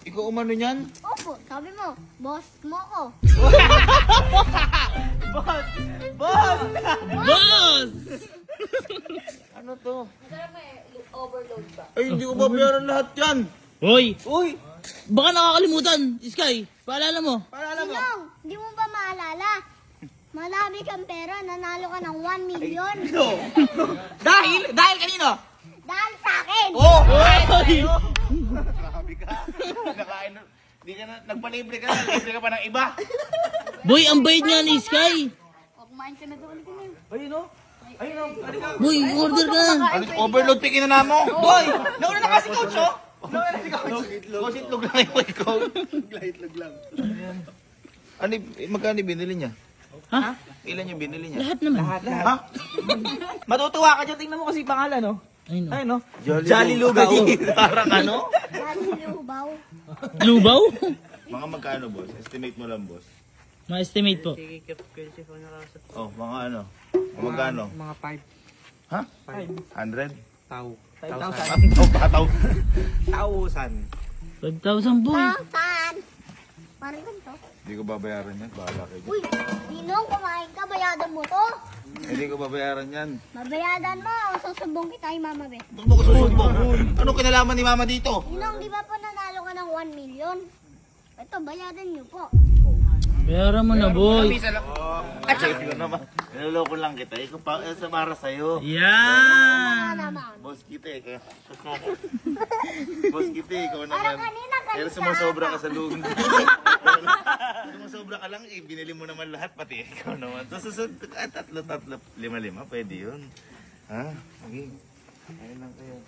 Ikaw umano niyan? Opo, sabi mo, boss mo ko. Boss! Boss! Boss! Ano to? Masarap overload ba? Ay, hindi ko babayaran lahat yan. Hoy! Uy! Baka nakakalimutan. Sky, paalala mo. Paalala mo. Sinong, di mo ba maalala? Marami kang pera, nanalo ka ng 1 million. Dahil kanino? Dahil sa akin. Oh! Grabe ka. Nakain, hindi ka na, nagpalibre ka na, libre ka pa ng iba. Boy, ang bayad nga ni Sky. O, kumain ka na doon. Ayun o. Ayun o. Halika. Boy, order ka na. Ano, overload pikin na namo. Boy! Nauna na kasi coach oh! Nauna na si coach. Coach, itlog lang yung ikaw. Itlog lang. Ano, magkano binili niya? Ha? Ilan yung binili niya? Lahat naman. Ha? Matutuwa ka dyan. Tingnan mo kasi pangalan no. Ayun o. Ayun no. Jolly Lugaw. Parang ano? Dahil lubaw. Lubaw? Mga magkano, boss? Estimate mo lang, boss. Ma-estimate po. Oh, mga ano? Mga magkano? Mga 5. Ha? 100? Tao. 5,000. Ikaw pataw. 1,000. 5,000 boy. Saan? Parang ganito. Hindi ko babayaran yan. Bahala kayo. Uy, Ninong, kumain ka, bayadan mo to. Hindi ko babayaran yan. Mabayadan mo, susubong kita kay Mama Be. Ba't mo ko susumbong? Anong kinalaman ni mama dito? Ninong, di ba po nanalo ka ng 1 million? Ito, bayadan niyo po. Bayaran mo na boy. Misa lang. Check lang naman. Niloloko lang kita. Ikaw pa, sa para sa'yo. Yan. Naman. Boss kita eh. Boss kita eh. Ikaw Parang naman. kanina, Pero kanina. sumasobra ka sa lugar. Sumasobra ka lang eh. Binili mo naman lahat pati ikaw naman. So susunod ka tatlo, lima, pwede yun. Ha? Okay. Ayun lang kayo.